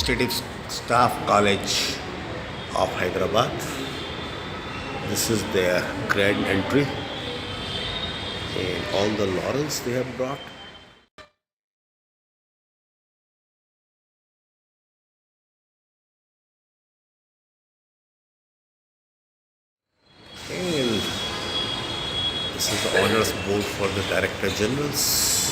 Administrative Staff College of Hyderabad. This is their grand entry and all the laurels they have brought. And this is the honors board for the Director Generals.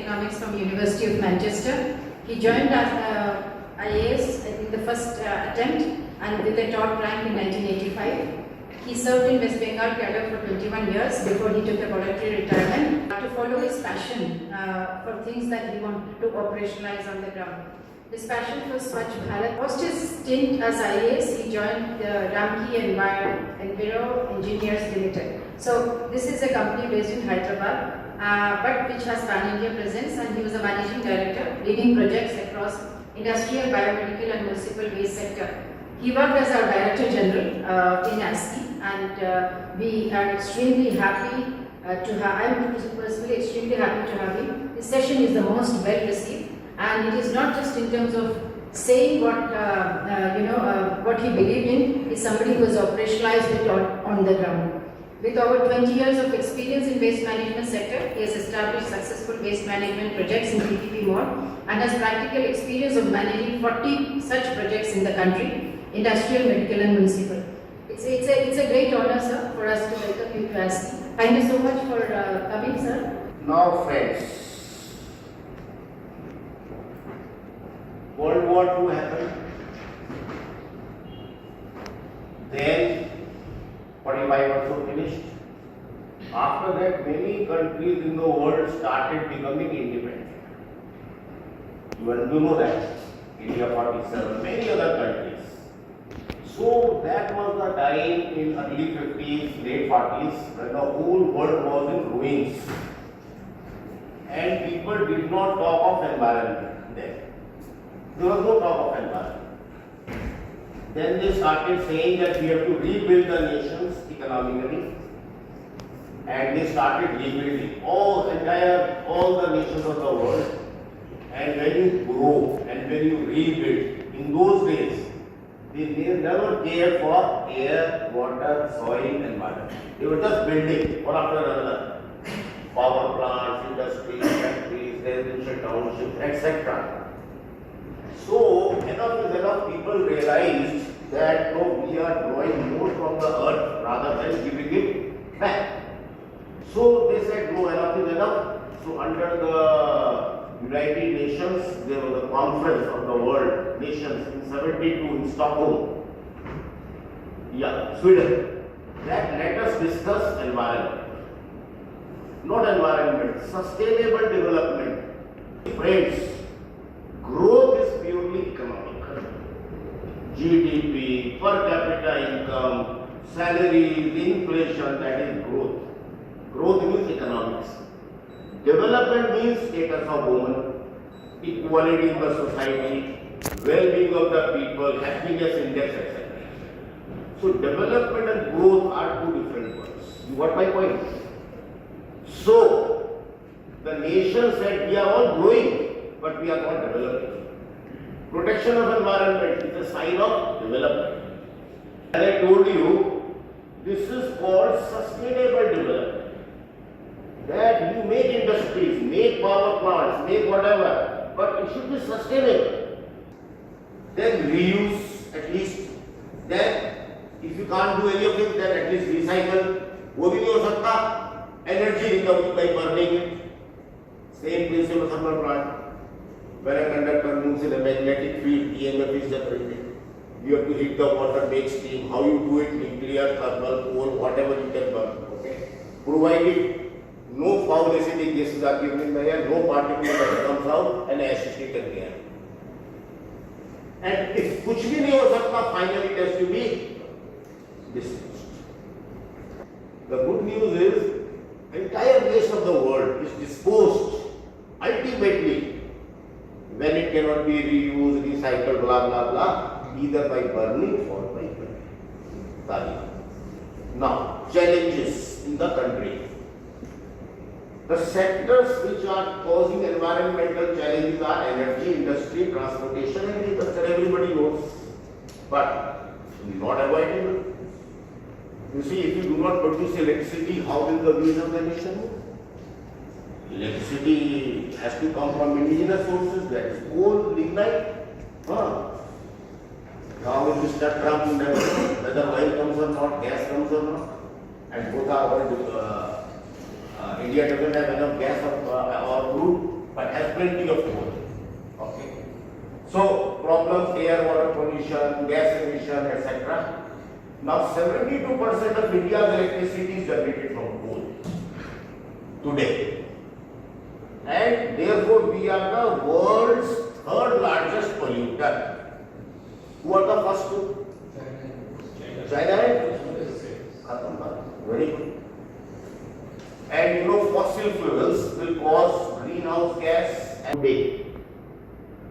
Economics from University of Manchester. He joined as IAS in the first attempt and with a top rank in 1985. He served in West Bengal cadre for 21 years before he took a voluntary retirement to follow his passion for things that he wanted to operationalize on the ground. His passion for Swachh Bharat. Post his stint as IAS, he joined the Ramki Enviro Engineers Limited. So this is a company based in Hyderabad, but which has pan-India presence, and he was a managing director leading projects across industrial, biomedical and municipal waste sector. He worked as our Director General in ASCI, and we are extremely happy to have, I am personally extremely happy to have him. This session is the most well received, and it is not just in terms of saying what what he believed in. Is somebody who has operationalized it on the ground. With over 20 years of experience in waste management sector, he has established successful waste management projects in PPP mode and has practical experience of managing 40 such projects in the country, industrial, medical and municipal. It's a great honor, sir, for us to welcome you to ASCI. Thank you so much for coming, sir. Now, friends, World War II happened. Then 45 or so finished. After that, many countries in the world started becoming independent. You know that. India 47, many other countries. So that was the time in early 50s, late 40s, when the whole world was in ruins. And people did not talk of environment then. There was no talk of environment. Then they started saying that we have to rebuild the nations economically, and they started rebuilding all the nations of the world. And when you grow and when you rebuild, in those days, they never cared for air, water, soil, environment. They were just building one after another. Power plants, industries, factories, residential townships, etc. So, enough people realized that we are drawing more from the earth rather than giving it back. So they said, no, enough is enough. So under the United Nations, there was a conference of the world nations in 72 in Stockholm, Sweden, that let us discuss environment. Not environment, sustainable development. Friends, growth is purely economic. GDP, per capita income, salaries, inflation, that is growth. Growth means economics. Development means status of women, equality in the society, well-being of the people, happiness index, etc. So development and growth are two different words. You got my point? So the nation said we are all growing, but we are not developing. Protection of environment is a sign of development. As I told you, this is called sustainable development. That you make industries, make power plants, make whatever, but it should be sustainable. Then reuse at least. Then if you can't do any of it, then at least recycle. वो भी नहीं हो सकता. Energy recovery by burning it. Same principle thermal plant. When a conductor moves in a magnetic field, EMF is generated. You have to heat the water, make steam. How you do it? Nuclear, thermal, coal, whatever you can burn. Okay. Provided no foul acidic gases are given in the air, no particle that comes out, and acidity can be added. And if कुछ भी नहीं हो सकता, finally it has to be disposed. The good news is, entire waste of the world is disposed ultimately when it cannot be reused, recycled, blah blah blah, either by burning or by burning. Now, challenges in the country. The sectors which are causing environmental challenges are energy, industry, transportation, and agriculture. Everybody knows, but not avoidable. You see, if you do not produce electricity, how will the wheels of the nation move? Electricity has to come from indigenous sources, that is coal, lignite. Now with Mr. Trump, whether oil comes or not, gas comes or not, and both are India doesn't have enough gas or crude, but has plenty of coal. Okay. So problems, air, water pollution, gas emission, etc. Now 72% of India's electricity is generated from coal today. And therefore we are the world's third largest polluter. Who are the first two? China. Very good. And you know, fossil fuels will cause greenhouse gas and day.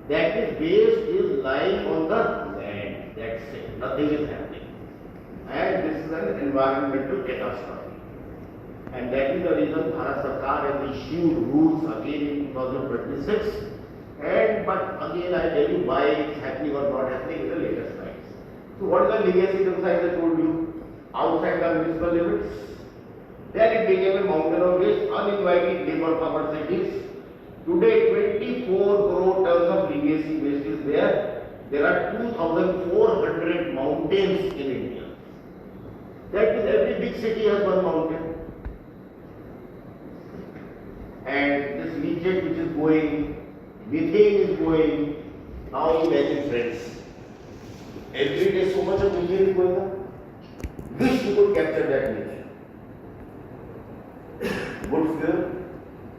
That is base is lying on the land. That's it. Nothing is happening. And this is an environmental catastrophe. And that is the reason Bharat Sarkar has issued rules again in 2026. But again I tell you why it's happening or not happening in the latest times. So what is the legacy exercise I told you? Outside the municipal limits. Then it became a mountain of waste, uninvited labor power cities. Today 24 crore tons of legacy waste is there. There are 2,400 mountains in India. That means every big city has one mountain. And this leachate which is going, methane is going. Now imagine friends, every day so much of methane is going on. Wish you could capture that methane. Good fuel,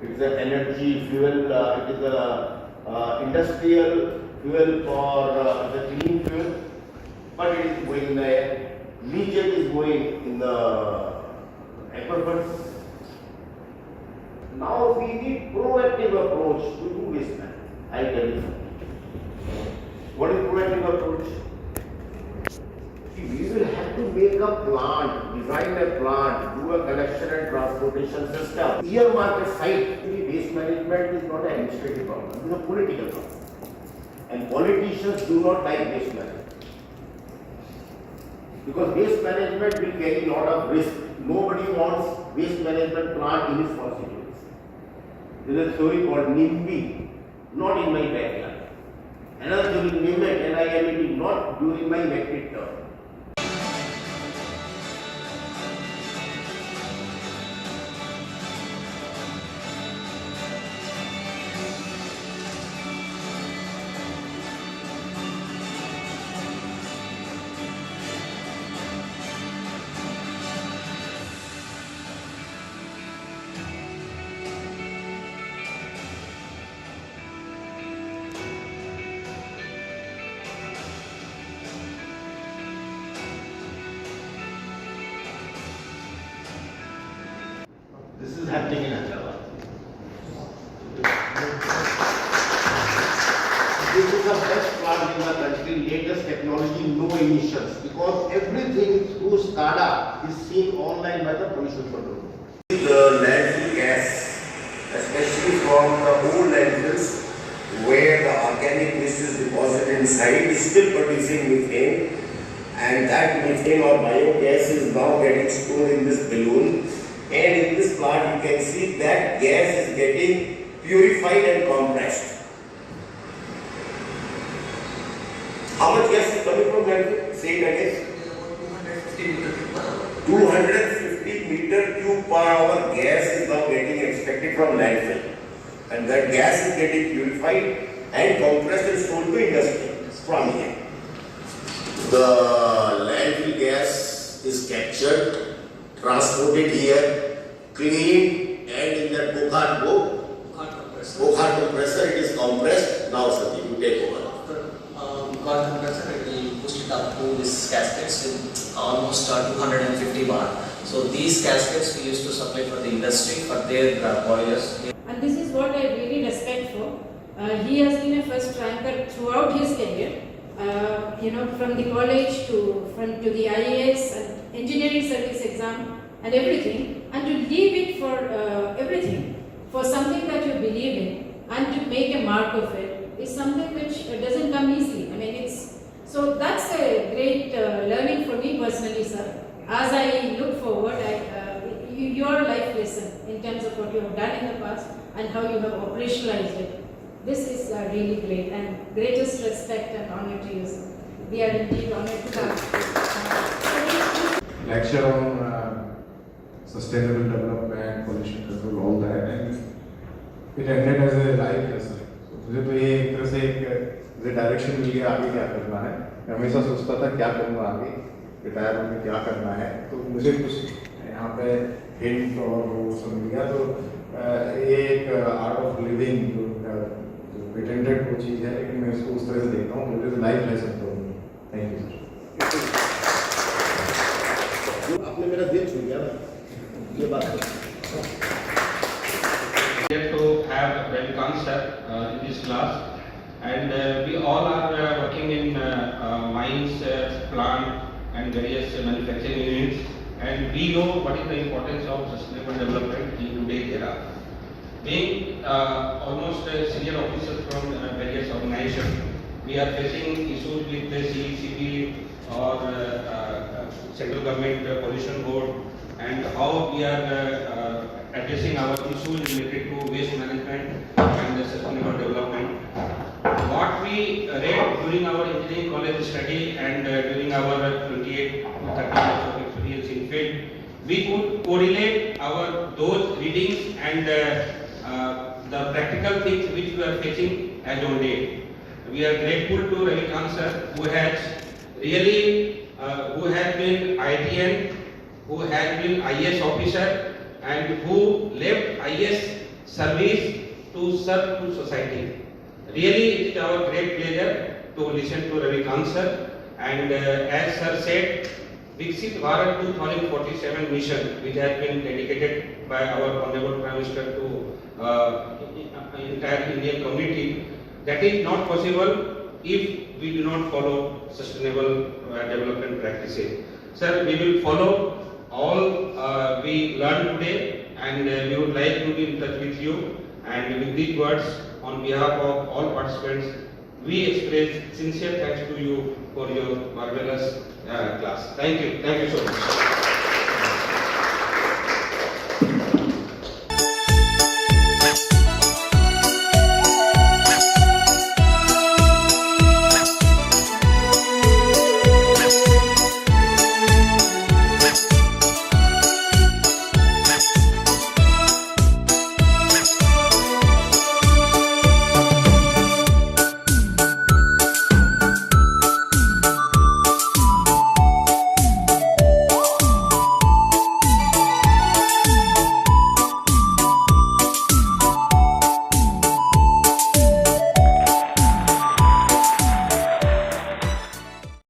it's an energy fuel, it is an industrial fuel for the clean fuel, but it is going in the air. Leachate is going in the aquifers. Now we need proactive approach to do waste management. I tell you something. What is proactive approach? See, we will have to make a plant, design a plant, do a collection and transportation system. Earmark a site. Waste management is not an administrative problem, it is a political problem. And politicians do not like waste management. Because waste management will carry a lot of risk. Nobody wants waste management plant in his constituency. There is a theory called NIMBY, not in my backyard. Another theory, NIMBY, NIMBY, not during my elected term. This is happening in Hyderabad. This is the best plant in the country, latest technology, no emissions, because everything through SCADA is seen online by the pollution control. The landfill gas, especially from the old landfills where the organic waste is deposited inside, is still producing methane, and that methane or biogas is now getting stored in this balloon. And in this plant you can see that gas is getting purified and compressed. How much gas is coming from landfill? Say it again. 250 meter cube per hour gas is now getting extracted from landfill. And that gas is getting purified and compressed and sold to industry from here. The landfill gas is captured, transported here, cleaned, and in that Bokhar compressor it is compressed. Now Sati, you take over. Bokhar compressor, it will push it up to this caskets with almost 250 bar. So these caskets we used to supply for the industry for their boilers. And this is what I really respect for. He has been a first ranker throughout his career. From the college to the IAS and engineering service exam and everything, and to leave it for everything, for something that you believe in and to make a mark of it is something which doesn't come easily. I mean, so that's a great learning for me personally, sir. As I look forward, your life lesson in terms of what you have done in the past and how you have operationalized it. This is really great, and greatest respect and honor to you, sir. We are indeed honored to have you. Lecture on sustainable development, pollution control, all that. And It ended as a life lesson. मुझे तो ये एक तरह से एक direction मिल गया आगे क्या करना है. मैं हमेशा सोचता था क्या करूँगा आगे, रिटायर होकर क्या करना है. तो मुझे कुछ यहाँ पे हिंट और वो सब मिल गया. तो ये एक आर्ट ऑफ लिविंग जो पेटेंटेड वो चीज़ है, लेकिन मैं इसको उस तरह से देखता हूँ. मुझे तो लाइफ लेसन तो. Thank you sir. आपने मेरा दिल छू लिया ना, ये बात है. To have Ravi Kant sir in this class, and we all are working in mines, plant, and various manufacturing units, and we know what is the importance of sustainable development in today's era. Being almost senior officers from various organizations, we are facing issues with the CECB or central government pollution board, and how we are addressing our issues related to waste management and sustainable development. What we read during our engineering college study and during our 28-30 years of experience in field, we could correlate those readings and the practical things which we are facing as on date. We are grateful to Ravi Kant sir, who has really who has been ITN, who has been IAS officer, and who left IAS service to serve to society. Really, it is our great pleasure to listen to Ravi Kant sir. And as sir said, Viksit Bharat 2047 mission, which has been dedicated by our Honorable Prime Minister to entire Indian community, that is not possible if we do not follow sustainable development practices. Sir, we will follow all we learned today, and we would like to be in touch with you. And with these words, on behalf of all participants, we express sincere thanks to you for your marvelous class. Thank you so much.